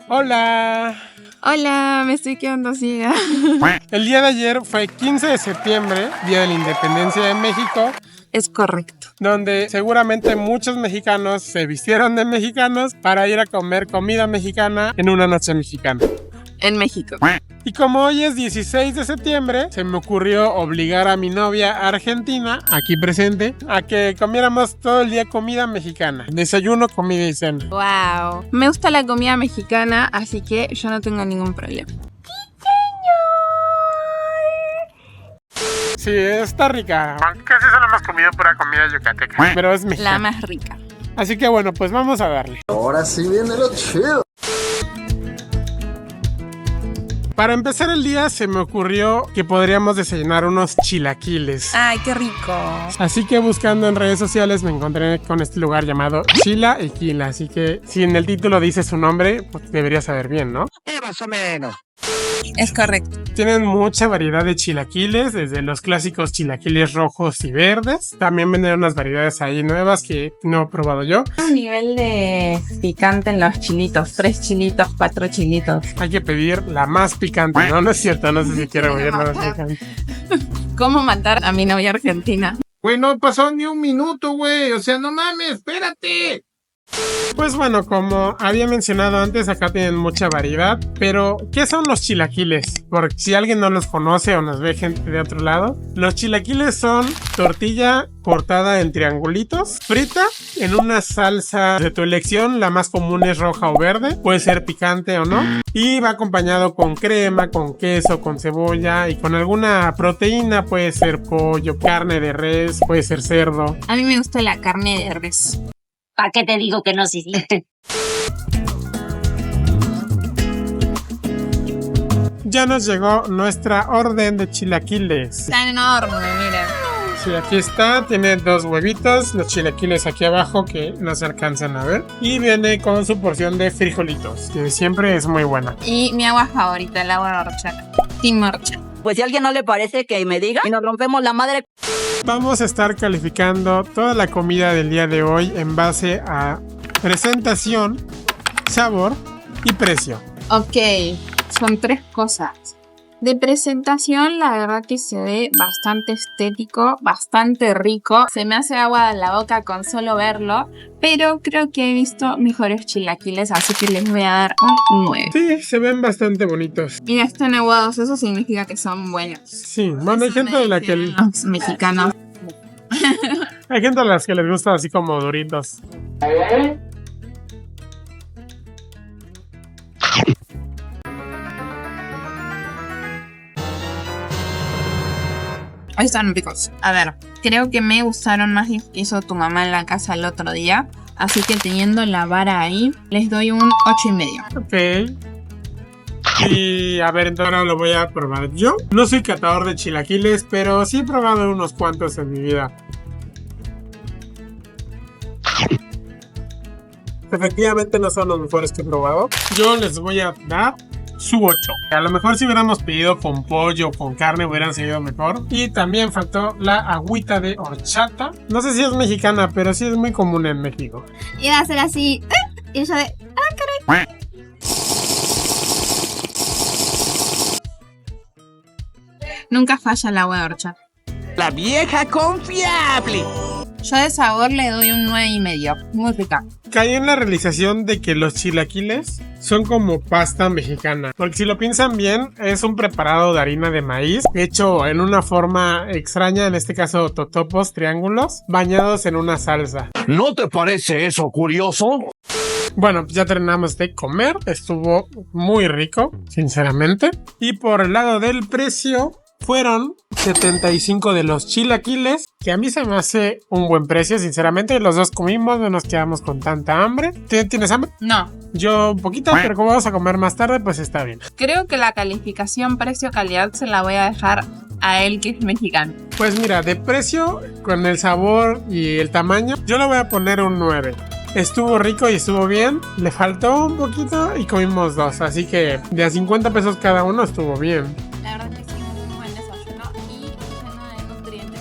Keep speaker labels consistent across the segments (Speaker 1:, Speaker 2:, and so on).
Speaker 1: Hola.
Speaker 2: Hola, me estoy quedando ciega.
Speaker 1: El día de ayer fue 15 de septiembre, Día de la Independencia de México.
Speaker 2: Es correcto.
Speaker 1: Donde seguramente muchos mexicanos se vistieron de mexicanos para ir a comer comida mexicana en una noche mexicana.
Speaker 2: En México.
Speaker 1: Y como hoy es 16 de septiembre, se me ocurrió obligar a mi novia argentina, aquí presente, a que comiéramos todo el día comida mexicana. Desayuno, comida y cena.
Speaker 2: Wow. Me gusta la comida mexicana, así que yo no tengo ningún problema.
Speaker 1: Sí, está rica. Casi solo hemos comido pura comida yucateca, pero es mexicana.
Speaker 2: La más rica.
Speaker 1: Así que bueno, pues vamos a darle.
Speaker 3: Ahora sí viene lo chido.
Speaker 1: Para empezar el día se me ocurrió que podríamos desayunar unos chilaquiles.
Speaker 2: Ay, qué rico.
Speaker 1: Así que buscando en redes sociales me encontré con este lugar llamado Chila y Quila. Así que si en el título dice su nombre, pues debería saber bien, ¿no?
Speaker 3: Más o menos.
Speaker 2: Es correcto.
Speaker 1: Tienen mucha variedad de chilaquiles, desde los clásicos chilaquiles rojos y verdes. También venden unas variedades ahí nuevas que no he probado yo.
Speaker 2: Un nivel de picante en los chilitos. 3 chilitos, 4 chilitos.
Speaker 1: Hay que pedir la más picante, ¿no? No es cierto, no sé si quiero pedir la más picante.
Speaker 2: ¿Cómo matar a mi novia argentina?
Speaker 4: Güey, no pasó ni un minuto, güey. O sea, no mames, espérate.
Speaker 1: Pues bueno, como había mencionado antes, acá tienen mucha variedad. Pero, ¿qué son los chilaquiles? Porque si alguien no los conoce o nos ve gente de otro lado, los chilaquiles son tortilla cortada en triangulitos, frita en una salsa de tu elección. La más común es roja o verde, puede ser picante o no. Y va acompañado con crema, con queso, con cebolla y con alguna proteína. Puede ser pollo, carne de res, puede ser cerdo.
Speaker 2: A mí me gusta la carne de res.
Speaker 5: ¿Para qué te digo que no, sí?
Speaker 1: Ya nos llegó nuestra orden de chilaquiles.
Speaker 2: Está enorme, mira.
Speaker 1: Sí, aquí está, tiene 2 huevitos, los chilaquiles aquí abajo que no se alcanzan a ver. Y viene con su porción de frijolitos, que siempre es muy buena.
Speaker 2: Y mi agua favorita, el agua de horchata. Team horchata.
Speaker 5: Pues si a alguien no le parece, que me diga y nos rompemos la madre.
Speaker 1: Vamos a estar calificando toda la comida del día de hoy en base a presentación, sabor y precio.
Speaker 2: Ok, son 3 cosas. De presentación, la verdad que se ve bastante estético, bastante rico. Se me hace agua en la boca con solo verlo, pero creo que he visto mejores chilaquiles, así que les voy a dar un 9.
Speaker 1: Sí, se ven bastante bonitos.
Speaker 2: Mira, están aguados, eso significa que son buenos.
Speaker 1: Sí, bueno, hay gente a la que
Speaker 2: Los mexicanos.
Speaker 1: hay gente a las que les gusta así como duritos.
Speaker 2: Ahí están ricos. A ver, creo que me gustaron más los que hizo tu mamá en la casa el otro día. Así que teniendo la vara ahí, les doy un 8,5.
Speaker 1: Ok. Y a ver, entonces ahora lo voy a probar yo. No soy catador de chilaquiles, pero sí he probado unos cuantos en mi vida. Efectivamente no son los mejores que he probado. Yo les voy a dar su 8. A lo mejor si hubiéramos pedido con pollo o con carne hubieran sido mejor. Y también faltó la agüita de horchata. No sé si es mexicana, pero sí es muy común en México.
Speaker 6: Iba a ser así. Y yo de... caray.
Speaker 2: Nunca falla el agua de horchata.
Speaker 3: La vieja confiable.
Speaker 2: Yo de sabor le doy un 9,5. Muy rica.
Speaker 1: Caí en la realización de que los chilaquiles son como pasta mexicana. Porque si lo piensan bien, es un preparado de harina de maíz hecho en una forma extraña, en este caso totopos, triángulos, bañados en una salsa.
Speaker 3: ¿No te parece eso curioso?
Speaker 1: Bueno, pues ya terminamos de comer. Estuvo muy rico, sinceramente. Y por el lado del precio, fueron 75 de los chilaquiles, que a mí se me hace un buen precio, sinceramente. Los dos comimos, no nos quedamos con tanta hambre. ¿Tienes hambre?
Speaker 2: No.
Speaker 1: Yo un poquito, pero como vamos a comer más tarde, pues está bien.
Speaker 2: Creo que la calificación precio-calidad se la voy a dejar a él, que es mexicano.
Speaker 1: Pues mira, de precio, con el sabor y el tamaño, yo le voy a poner un 9. Estuvo rico y estuvo bien. Le faltó un poquito y comimos 2. Así que de a 50 pesos cada uno estuvo bien.
Speaker 2: La verdad que sí, un buen desayuno y lleno de nutrientes.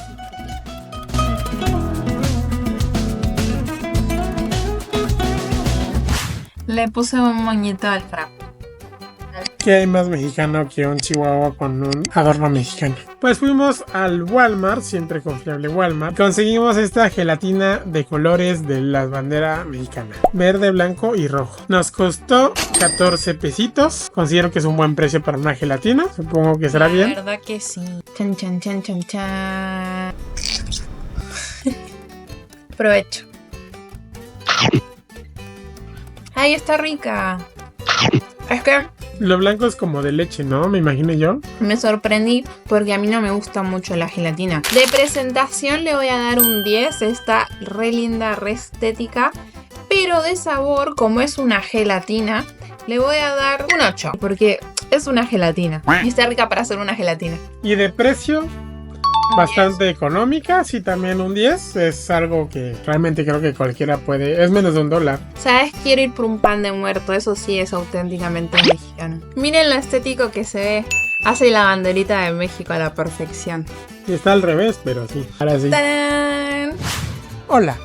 Speaker 2: Le puse un moñito al frappe.
Speaker 1: ¿Qué hay más mexicano que un chihuahua con un adorno mexicano? Pues fuimos al Walmart, siempre confiable Walmart. Conseguimos esta gelatina de colores de la bandera mexicana. Verde, blanco y rojo. Nos costó 14 pesitos. Considero que es un buen precio para una gelatina. Supongo que será bien.
Speaker 2: La verdad que sí. Chan, chan, chan, chan, chan. Provecho. Ay, está rica. Es que
Speaker 1: Lo blanco es como de leche, ¿no? Me imagino yo.
Speaker 2: me sorprendí porque a mí no me gusta mucho la gelatina. De presentación le voy a dar un 10. Está re linda, re estética. Pero de sabor, como es una gelatina, le voy a dar un 8. Porque es una gelatina. Y está rica para hacer una gelatina.
Speaker 1: Y de precio, bastante económica. Sí, también un 10. Es algo que realmente creo que cualquiera puede. Es menos de $1.
Speaker 2: ¿Sabes? Quiero ir por un pan de muerto. Eso sí es auténticamente mexicano. Miren lo estético que se ve. Hace la banderita de México a la perfección.
Speaker 1: Y está al revés, pero sí. Ahora sí.
Speaker 2: ¡Tarán!
Speaker 1: Hola.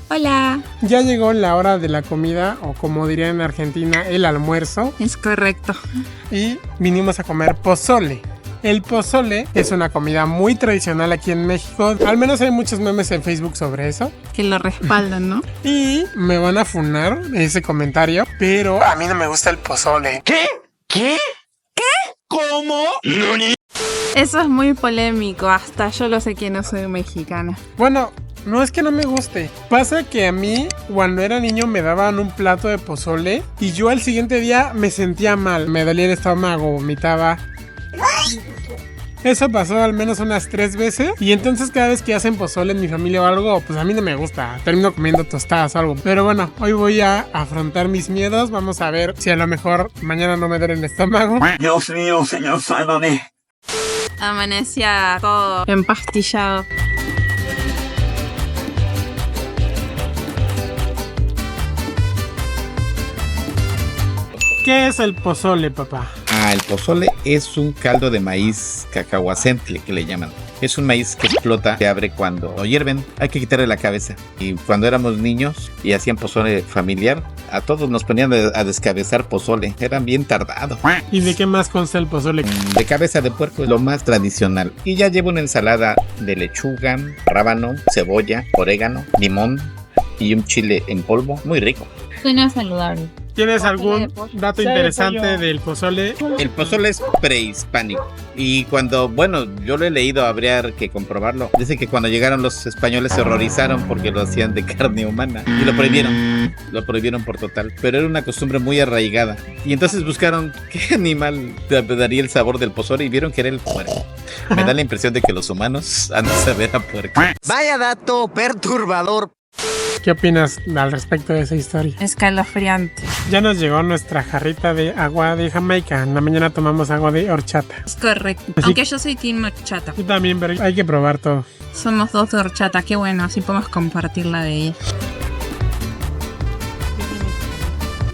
Speaker 2: Hola.
Speaker 1: Ya llegó la hora de la comida, o como dirían en Argentina, el almuerzo.
Speaker 2: Es correcto.
Speaker 1: Y vinimos a comer pozole. El pozole es una comida muy tradicional aquí en México. Al menos hay muchos memes en Facebook sobre eso.
Speaker 2: Que lo respaldan, ¿no?
Speaker 1: Y me van a funar ese comentario, pero a mí no me gusta el pozole.
Speaker 3: ¿Qué? ¿Qué? ¿Qué? ¿Cómo?
Speaker 2: Eso es muy polémico. Hasta yo lo sé que no soy mexicana.
Speaker 1: Bueno, no es que no me guste. Pasa que a mí, cuando era niño, me daban un plato de pozole y yo al siguiente día me sentía mal. Me dolía el estómago, vomitaba. Eso pasó al menos unas 3 veces. Y entonces cada vez que hacen pozole en mi familia o algo, pues a mí no me gusta. Termino comiendo tostadas o algo. Pero bueno, hoy voy a afrontar mis miedos. Vamos a ver si a lo mejor mañana no me duele el estómago.
Speaker 3: Dios mío, señor, sálvame.
Speaker 2: Amanecía todo empastillado.
Speaker 1: ¿Qué es el pozole, papá?
Speaker 7: El pozole es un caldo de maíz cacahuacentle que le llaman. Es un maíz que explota, se abre cuando lo hierven. Hay que quitarle la cabeza. Y cuando éramos niños y hacían pozole familiar, a todos nos ponían a descabezar pozole. Eran bien tardados.
Speaker 1: ¿Y de qué más consta el pozole?
Speaker 7: De cabeza de puerco es lo más tradicional. Y ya lleva una ensalada de lechuga, rábano, cebolla, orégano, limón y un chile en polvo. Muy rico.
Speaker 2: Suena saludable.
Speaker 1: ¿Tienes algún dato interesante del pozole?
Speaker 7: El pozole es prehispánico. Y cuando, bueno, yo lo he leído, habría que comprobarlo. Dice que cuando llegaron los españoles se horrorizaron porque lo hacían de carne humana. Y lo prohibieron. Lo prohibieron por total. Pero era una costumbre muy arraigada. Y entonces buscaron qué animal daría el sabor del pozole y vieron que era el puerco. Me da la impresión de que los humanos han de saber a puerco.
Speaker 3: Vaya dato perturbador.
Speaker 1: ¿Qué opinas al respecto de esa historia?
Speaker 2: Escalofriante.
Speaker 1: Ya nos llegó nuestra jarrita de agua de Jamaica. En la mañana tomamos agua de horchata.
Speaker 2: Es correcto.
Speaker 1: Así-
Speaker 2: Aunque yo soy team horchata.
Speaker 1: Yo también, pero hay que probar todo.
Speaker 2: Somos dos de horchata. Qué bueno. Así podemos compartir la de ella.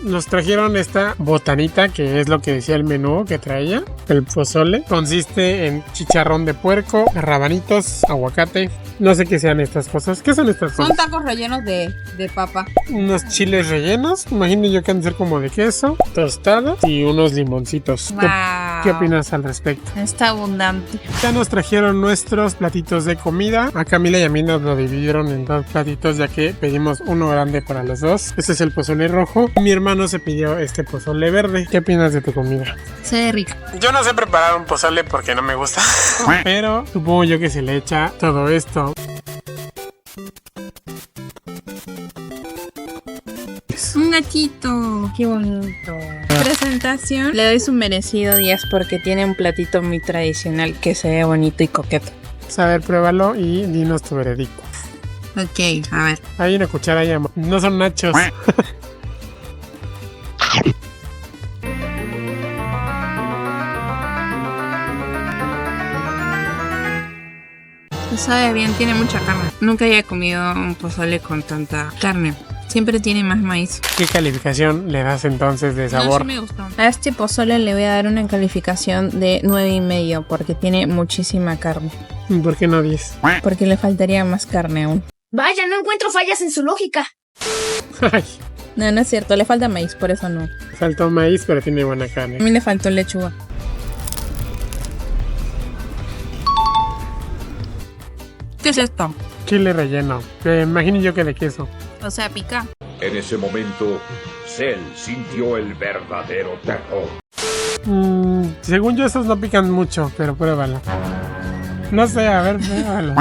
Speaker 1: Nos trajeron esta botanita, que es lo que decía el menú que traía. El pozole consiste en chicharrón de puerco, rabanitos, aguacate. No sé qué sean estas cosas. ¿Qué son estas
Speaker 2: Son
Speaker 1: cosas?
Speaker 2: tacos rellenos de papa.
Speaker 1: Unos chiles rellenos. Imagino yo que han de ser como de queso, tostados y unos limoncitos.
Speaker 2: Wow.
Speaker 1: ¿Qué opinas al respecto?
Speaker 2: Está abundante.
Speaker 1: Ya nos trajeron nuestros platitos de comida. A Camila y a mí nos lo dividieron en 2 platitos, ya que pedimos uno grande para los dos. Este es el pozole rojo. Mi hermano se pidió este pozole verde. ¿Qué opinas de tu comida?
Speaker 2: Se ve rica.
Speaker 1: Yo no sé preparar un pozole porque no me gusta. Pero supongo yo que se le echa todo esto.
Speaker 2: Un gatito. Qué bonito. Presentación. Le doy su merecido 10 porque tiene un platito muy tradicional que se ve bonito y coqueto.
Speaker 1: A ver, pruébalo y dinos tu veredicto.
Speaker 2: Ok, a ver.
Speaker 1: Hay una cuchara ya. No son nachos.
Speaker 2: Sabe bien, tiene mucha carne. Nunca había comido un pozole con tanta carne. Siempre tiene más maíz.
Speaker 1: ¿Qué calificación le das entonces de
Speaker 2: No,
Speaker 1: sabor?
Speaker 2: sí me gustó. A este pozole le voy a dar una calificación de 9,5 porque tiene muchísima carne.
Speaker 1: ¿Por qué no 10?
Speaker 2: Porque le faltaría más carne aún.
Speaker 6: Vaya, no encuentro fallas en su lógica.
Speaker 1: Ay,
Speaker 2: No, no es cierto, le falta maíz, por eso no.
Speaker 1: Faltó maíz, pero tiene buena
Speaker 2: A
Speaker 1: carne.
Speaker 2: mí le faltó lechuga. ¿Qué es esto?
Speaker 1: Chile relleno. Me imagino yo que de queso.
Speaker 2: O sea, pica.
Speaker 8: En ese momento, Cell sintió el verdadero terror.
Speaker 1: Según yo, esos no pican mucho, pero pruébalo. No sé, a ver, pruébalo.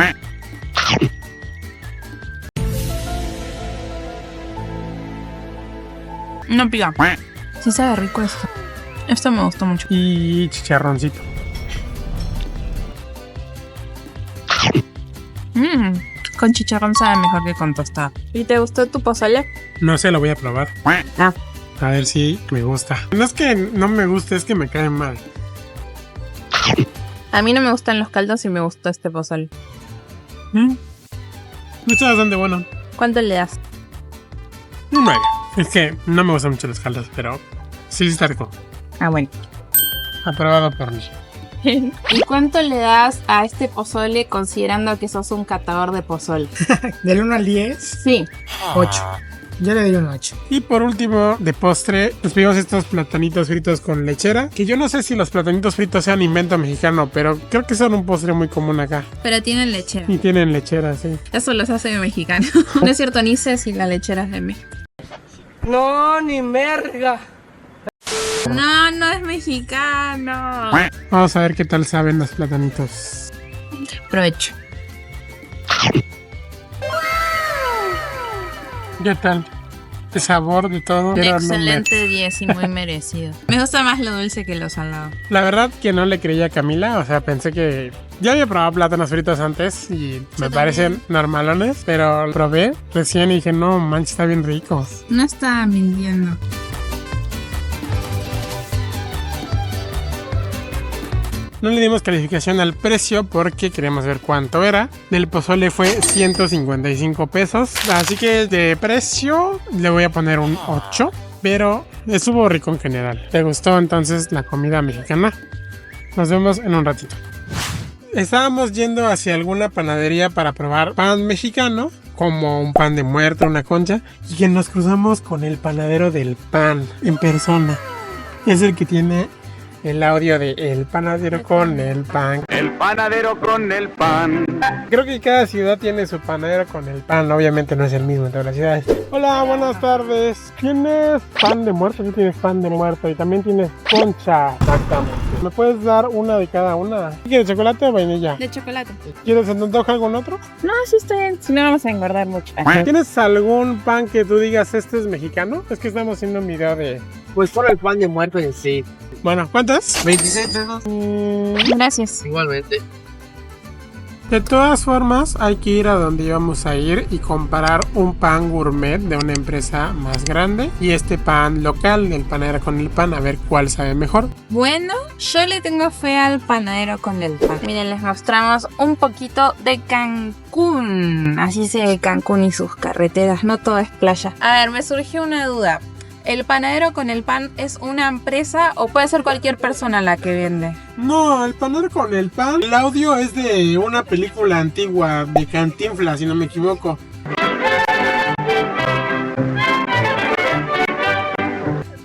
Speaker 2: No pica. Sí sabe rico esto. Esto me gustó mucho.
Speaker 1: Y chicharroncito.
Speaker 2: Con chicharrón sabe mejor que con tostada. ¿Y te gustó tu pozole?
Speaker 1: No sé, lo voy a probar.
Speaker 2: Ah.
Speaker 1: A ver si me gusta. No es que no me guste, es que me cae mal.
Speaker 2: A mí no me gustan los caldos y me gustó este pozole.
Speaker 1: Está bastante bueno.
Speaker 2: ¿Cuánto le das?
Speaker 1: Un 9. Es que no me gustan mucho los caldos, pero sí está rico.
Speaker 2: Ah, bueno.
Speaker 1: Aprobado por mí.
Speaker 2: ¿Y cuánto le das a este pozole considerando que sos un catador de pozole?
Speaker 9: Del 1 al 10,
Speaker 2: Sí.
Speaker 9: 8. Yo le doy un 8.
Speaker 1: Y por último, de postre, nos pedimos estos platanitos fritos con lechera. Que yo no sé si los platanitos fritos sean invento mexicano, pero creo que son un postre muy común acá.
Speaker 2: Pero tienen lechera.
Speaker 1: Y tienen lechera, sí.
Speaker 2: Eso los hace de mexicano. No es cierto, ni sé si la lechera es de México.
Speaker 9: No, ni merga.
Speaker 2: No, no es mexicano.
Speaker 1: Vamos a ver qué tal saben los platanitos.
Speaker 2: Provecho.
Speaker 1: ¿Qué tal? El sabor de todo. Pero
Speaker 2: Excelente 10 y muy merecido. Me gusta más lo dulce que lo salado.
Speaker 1: La verdad que no le creía a Camila, o sea, pensé que ya había probado plátanos fritos antes y me parecen normalones, pero lo probé recién y dije, no manches, está bien rico.
Speaker 2: No estaba mintiendo.
Speaker 1: No le dimos calificación al precio porque queríamos ver cuánto era. El pozole fue 155 pesos, así que de precio le voy a poner un 8, pero estuvo rico en general. ¿Te gustó entonces la comida mexicana? Nos vemos en un ratito. Estábamos yendo hacia alguna panadería para probar pan mexicano, como un pan de muerto, una concha, y que nos cruzamos con el panadero del pan en persona. Es el que tiene el audio de El panadero con el pan.
Speaker 8: El panadero con el pan.
Speaker 1: Creo que cada ciudad tiene su panadero con el pan. Obviamente no es el mismo en todas las ciudades. Hola, buenas tardes. ¿Tienes pan de muerto? Sí, tienes pan de muerto. Y también tienes concha. Exactamente. ¿Me puedes dar una de cada una? ¿Quieres chocolate o vainilla?
Speaker 2: De chocolate.
Speaker 1: ¿Quieres en antoja algún otro?
Speaker 2: No, sí estoy bien. Si no, vamos a engordar mucho.
Speaker 1: ¿Tienes algún pan que tú digas este es mexicano? Es que estamos haciendo un video de...
Speaker 9: Pues solo el pan de muerto en sí.
Speaker 1: Bueno, ¿cuántas?
Speaker 9: 26 pesos.
Speaker 2: Gracias.
Speaker 9: Igualmente.
Speaker 1: De todas formas, hay que ir a donde íbamos a ir y comparar un pan gourmet de una empresa más grande y este pan local del panadero con el pan, a ver cuál sabe mejor.
Speaker 2: Bueno, yo le tengo fe al panadero con el pan. Miren, les mostramos un poquito de Cancún. Así se ve Cancún y sus carreteras, no todo es playa. A ver, me surgió una duda. ¿El panadero con el pan es una empresa o puede ser cualquier persona la que vende?
Speaker 1: No, el panadero con el pan, el audio es de una película antigua de Cantinflas, si no me equivoco.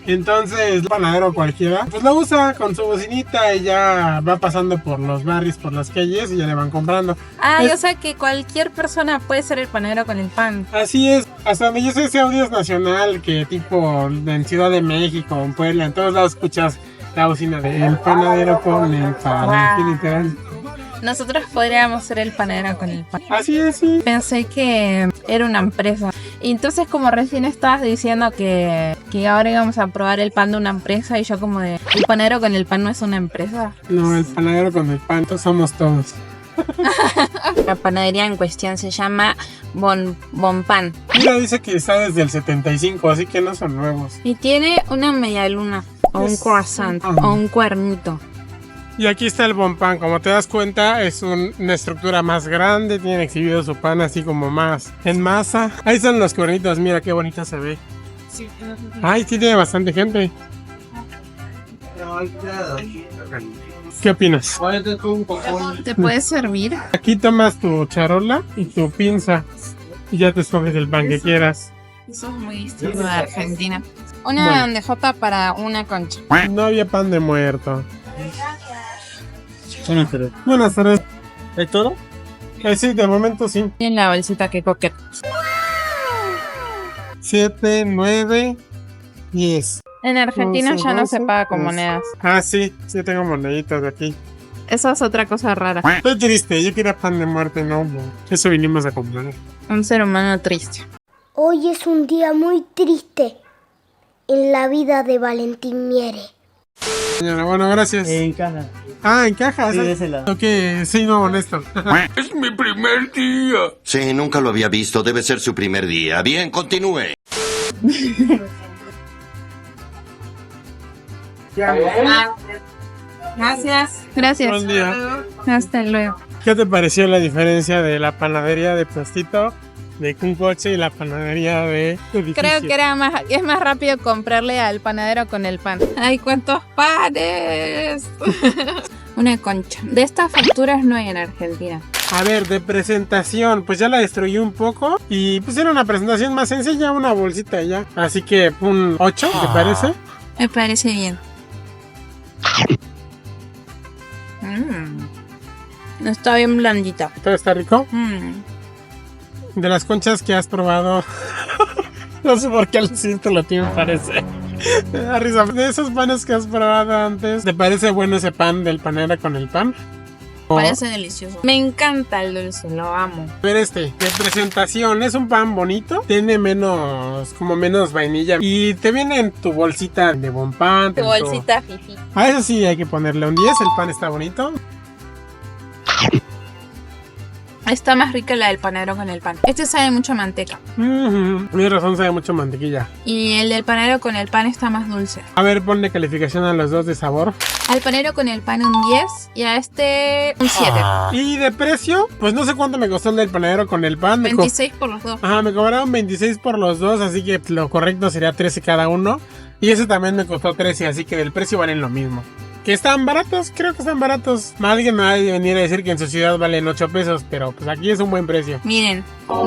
Speaker 1: Entonces, el panadero cualquiera, pues lo usa con su bocinita y ya va pasando por los barrios, por las calles y ya le van comprando.
Speaker 2: Ah, o sea que cualquier persona puede ser el panadero con el pan.
Speaker 1: Así es, hasta donde yo sé ese audio es nacional, que tipo en Ciudad de México, en Puebla, en todos lados escuchas la bocina de El panadero con el pan.
Speaker 2: Wow.
Speaker 1: Literal.
Speaker 2: Nosotros podríamos ser el panadero con el pan.
Speaker 1: Así es, sí.
Speaker 2: Pensé que era una empresa. Y entonces como recién estabas diciendo que ahora íbamos a probar el pan de una empresa y yo como de, ¿el panadero con el pan no es una empresa?
Speaker 1: No, el panadero con el pan, somos todos.
Speaker 2: La panadería en cuestión se llama Bon Pan.
Speaker 1: Mira, dice que está desde el 75, así que no son nuevos.
Speaker 2: Y tiene una media luna, o un croissant, o un cuernito.
Speaker 1: Y aquí está el Bon Pan, como te das cuenta es una estructura más grande, tiene exhibido su pan así como más en masa. Ahí están los cuernitos, mira qué bonita se ve. Ay, sí tiene bastante gente. ¿Qué opinas?
Speaker 2: ¿Te puedes servir?
Speaker 1: Aquí tomas tu charola y tu pinza y ya te escoges el pan que quieras.
Speaker 2: Eso es muy distinto de Argentina. Una
Speaker 1: Bueno.
Speaker 2: bandejota para una concha.
Speaker 1: No había pan de muerto.
Speaker 9: Buenas tardes.
Speaker 1: Buenas tardes.
Speaker 9: ¿Es todo?
Speaker 1: Sí, de momento sí.
Speaker 2: Y en la bolsita que coquet.
Speaker 1: 7, 9, 10.
Speaker 2: En Argentina
Speaker 1: 11,
Speaker 2: ya no se
Speaker 1: 12,
Speaker 2: paga con
Speaker 1: 13.
Speaker 2: monedas.
Speaker 1: Ah, sí, sí tengo moneditas de aquí.
Speaker 2: Esa es otra cosa rara.
Speaker 1: Estoy triste, yo quería pan de muerte, no. Eso vinimos a comprar.
Speaker 2: Un ser humano triste.
Speaker 6: Hoy es un día muy triste en la vida de Valentín Miere.
Speaker 1: Señora, bueno, gracias.
Speaker 9: En caja.
Speaker 1: Ah, en caja.
Speaker 9: Sí,
Speaker 1: ¿sí?
Speaker 9: de ese lado.
Speaker 1: Ok, sí, no, honesto.
Speaker 8: Es mi primer día.
Speaker 10: Sí, nunca lo había visto. Debe ser su primer día. Bien, continúe.
Speaker 2: Gracias. Gracias.
Speaker 1: Buen día.
Speaker 2: Hasta luego.
Speaker 1: ¿Qué te pareció la diferencia de la panadería de Plastito, de un coche y la panadería de edificio?
Speaker 2: Creo que es más rápido comprarle al panadero con el pan. ¡Ay, cuántos panes! Una concha. De estas facturas no hay en Argentina.
Speaker 1: A ver, de presentación, pues ya la destruí un poco y pues era una presentación más sencilla, una bolsita y ya. Así que un 8, ¿te parece?
Speaker 2: Me parece bien. Está bien blandita.
Speaker 1: ¿Todo está rico? De las conchas que has probado, no sé por qué lo siento, lo tío me parece. Me da risa. De esos panes que has probado antes, ¿te parece bueno ese pan del panera con el pan?
Speaker 2: Parece delicioso. Me encanta el dulce, lo amo.
Speaker 1: A ver de presentación, es un pan bonito, tiene como menos vainilla y te viene en tu bolsita de buen pan.
Speaker 2: Tu bolsita fifi.
Speaker 1: A eso sí hay que ponerle un 10, el pan está bonito.
Speaker 2: Está más rica la del panadero con el pan. Este sabe mucho a manteca.
Speaker 1: Tienes razón, sabe mucho mantequilla.
Speaker 2: Y el del panadero con el pan está más dulce.
Speaker 1: A ver, ponle calificación a los dos de sabor.
Speaker 2: Al panadero con el pan un 10 y a este un 7.
Speaker 1: Y de precio, pues no sé cuánto me costó el del panadero con el pan.
Speaker 2: 26 por los dos.
Speaker 1: Ajá, me cobraron 26 por los dos, así que lo correcto sería 13 cada uno. Y ese también me costó 13, así que del precio valen lo mismo. Que están baratos, creo que están baratos. Alguien me va a venir a decir que en su ciudad valen 8 pesos, pero pues aquí es un buen precio.
Speaker 2: Miren,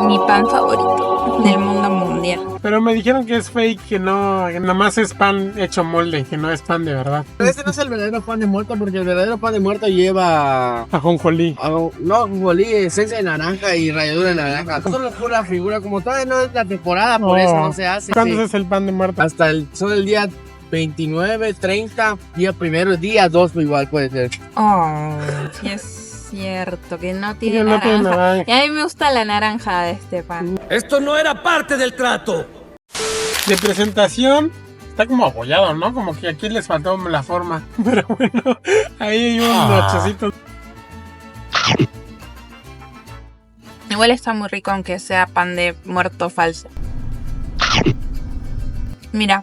Speaker 2: mi pan favorito del mundo mundial.
Speaker 1: Pero me dijeron que es fake, que nada más es pan hecho molde, que no es pan de verdad.
Speaker 9: Este no es el verdadero pan de muerto porque el verdadero pan de muerto lleva...
Speaker 1: Ajonjolí.
Speaker 9: No, ajonjolí, esencia de naranja y ralladura de naranja. Solo es pura figura, como todavía no es la temporada, por eso no se hace.
Speaker 1: ¿Cuándo es el pan de muerto?
Speaker 9: Hasta solo el día 29, 30, día primero, día 2 igual puede ser.
Speaker 2: Oh, sí es cierto que no tiene
Speaker 1: Que no tiene
Speaker 2: naranja.
Speaker 1: naranja.
Speaker 2: Y a mí me gusta la naranja de este pan.
Speaker 8: Esto no era parte del trato.
Speaker 1: De presentación, está como abollado, ¿no? Como que aquí les faltó la forma. Pero bueno, ahí hay un nochecito.
Speaker 2: Igual está muy rico aunque sea pan de muerto falso. Mira.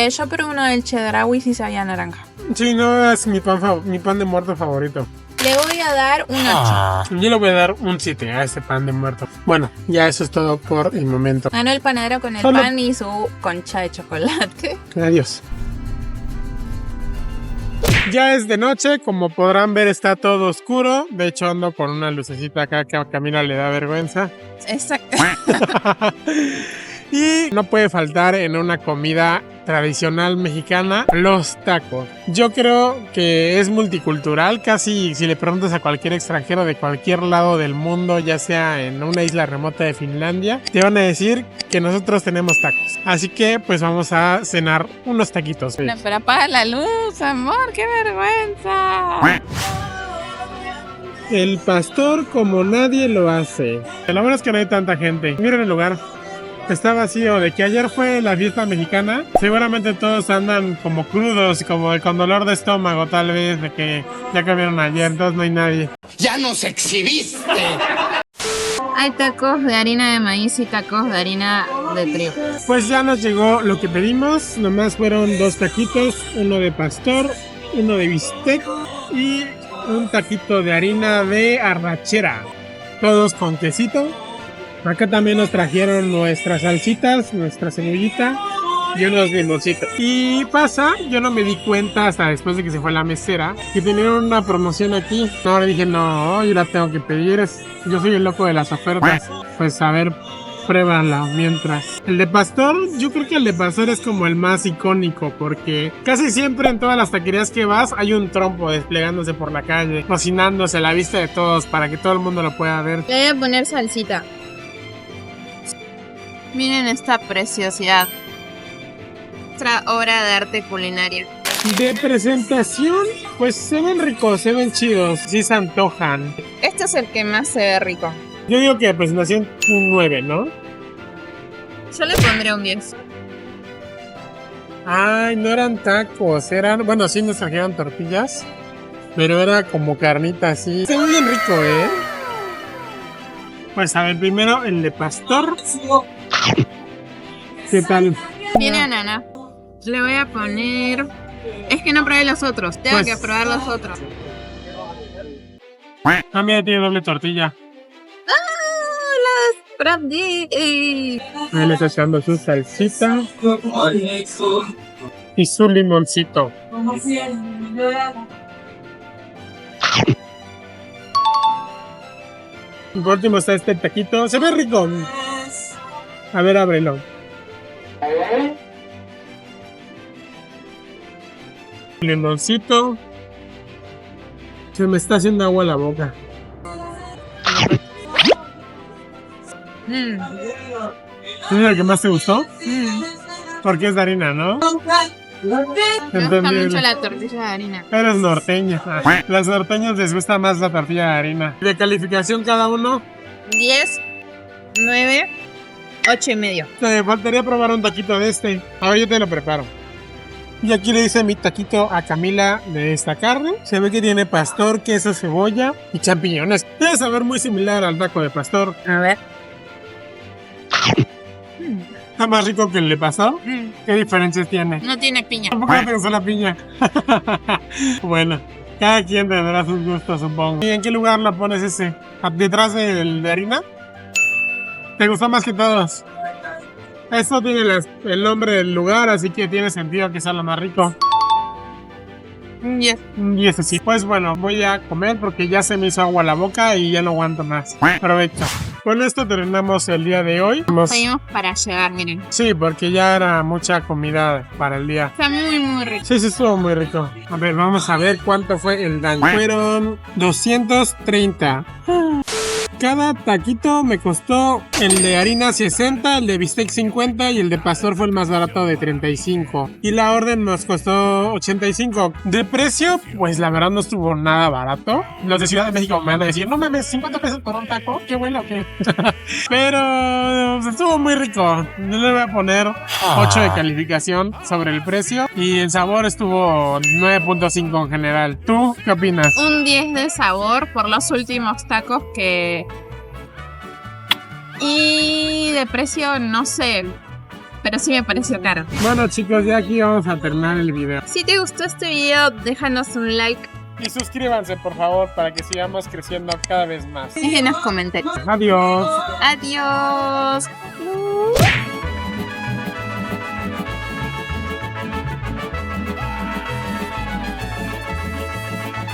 Speaker 2: Yo probé uno del cheddar y sí sabía naranja.
Speaker 1: Sí, no, es mi pan de muerto favorito.
Speaker 2: Le voy a dar un 8.
Speaker 1: Yo le voy a dar un 7 a este pan de muerto. Bueno, ya eso es todo por el momento.
Speaker 2: Ganó el panadero con el
Speaker 1: Solo-
Speaker 2: pan y su concha de chocolate.
Speaker 1: Adiós. Ya es de noche, como podrán ver está todo oscuro. De hecho ando con una lucecita acá que a Camila le da vergüenza.
Speaker 2: Exacto.
Speaker 1: Y no puede faltar en una comida tradicional mexicana los tacos. Yo creo que es multicultural, casi si le preguntas a cualquier extranjero de cualquier lado del mundo, ya sea en una isla remota de Finlandia, te van a decir que nosotros tenemos tacos. Así que pues vamos a cenar unos taquitos.
Speaker 2: No, pero apaga la luz, amor, qué vergüenza.
Speaker 1: El pastor como nadie lo hace. La verdad es que no hay tanta gente. Miren el lugar. Está vacío, de que ayer fue la fiesta mexicana. Seguramente todos andan como crudos, como con dolor de estómago tal vez, de que ya comieron ayer, entonces no hay nadie.
Speaker 3: ¡Ya nos exhibiste!
Speaker 2: Hay tacos de harina de maíz y tacos de harina de trigo.
Speaker 1: Pues ya nos llegó lo que pedimos, nomás fueron 2 taquitos, uno de pastor, uno de bistec y un taquito de harina de arrachera. Todos con quesito. Acá también nos trajeron nuestras salsitas, nuestra cebollita y unos limoncitos. Y pasa, yo no me di cuenta hasta después de que se fue la mesera, que tenían una promoción aquí. Ahora dije, no, yo la tengo que pedir. Yo soy el loco de las ofertas. Pues a ver, Pruébala mientras. El de pastor, yo creo que el de pastor es como el más icónico porque casi siempre en todas las taquerías que vas hay un trompo desplegándose por la calle, cocinándose a la vista de todos para que todo el mundo lo pueda ver.
Speaker 2: Le voy a poner salsita. Miren esta preciosidad. Otra obra de arte culinaria.
Speaker 1: De presentación, pues se ven ricos, se ven chidos, sí se antojan.
Speaker 2: Este es el que más se ve rico.
Speaker 1: Yo digo que de presentación un 9, ¿no?
Speaker 2: Yo le pondré un 10.
Speaker 1: Ay, no eran tacos, eran... Bueno, sí nos trajeron tortillas, pero era como carnita así. Se ve bien rico, ¿eh? Pues a ver, primero el de pastor. ¿Qué tal?
Speaker 2: Tiene ananá. Le voy a poner... Es que no probé los otros, tengo
Speaker 1: Pues-
Speaker 2: que probar los otros.
Speaker 1: Ah, mira, tiene doble tortilla.
Speaker 2: Probé.
Speaker 1: Ahí le está echando su salsita y su limoncito. Por último está este taquito. Se ve rico. A ver, ábrelo. Limoncito. Se me está haciendo agua la boca. ¿Es el que más te gustó? Porque es de harina, ¿no?
Speaker 2: Me gusta
Speaker 1: Entendible.
Speaker 2: mucho la tortilla de harina.
Speaker 1: Eres norteña. Las norteñas les gusta más la tortilla de harina. ¿De calificación cada uno?
Speaker 2: 10, 9, 8 y medio.
Speaker 1: Te faltaría probar un taquito de este. A ver, yo te lo preparo. Y aquí le hice mi taquito a Camila de esta carne. Se ve que tiene pastor, queso, cebolla y champiñones. Debe saber muy similar al taco de pastor.
Speaker 2: A ver.
Speaker 1: Está más rico que el de pastor. ¿Qué diferencias tiene?
Speaker 2: No tiene piña.
Speaker 1: Tampoco me pensó la piña. Bueno, cada quien tendrá sus gustos, supongo. ¿Y en qué lugar la pones ese? ¿Detrás del de harina? ¿Te gustó más que todos? Esto tiene el nombre del lugar, así que tiene sentido que sea lo más rico.
Speaker 2: Yes.
Speaker 1: Y ese sí. Pues bueno, voy a comer porque ya se me hizo agua la boca y ya no aguanto más. Provecho. Con esto terminamos el día de hoy.
Speaker 2: Seguimos para llegar, miren.
Speaker 1: Sí, porque ya era mucha comida para el día.
Speaker 2: Está muy, muy rico.
Speaker 1: Sí, estuvo muy rico. A ver, vamos a ver cuánto fue el daño. Fueron 230. Cada taquito me costó el de harina 60, el de bistec 50 y el de pastor fue el más barato de 35. Y la orden nos costó 85. De precio, pues la verdad no estuvo nada barato. Los de Ciudad de México me van a decir, no mames, 50 pesos por un taco, qué bueno que... Pero pues, estuvo muy rico. Yo le voy a poner 8 de calificación sobre el precio y el sabor estuvo 9.5 en general. ¿Tú qué opinas?
Speaker 2: Un 10 de sabor por los últimos tacos que... Y de precio, no sé, pero sí me pareció caro.
Speaker 1: Bueno chicos, ya aquí vamos a terminar el video.
Speaker 2: Si te gustó este video, déjanos un like
Speaker 1: Y suscríbanse por favor para que sigamos creciendo cada vez más.
Speaker 2: y en los comentarios.
Speaker 1: Adiós.
Speaker 2: Adiós.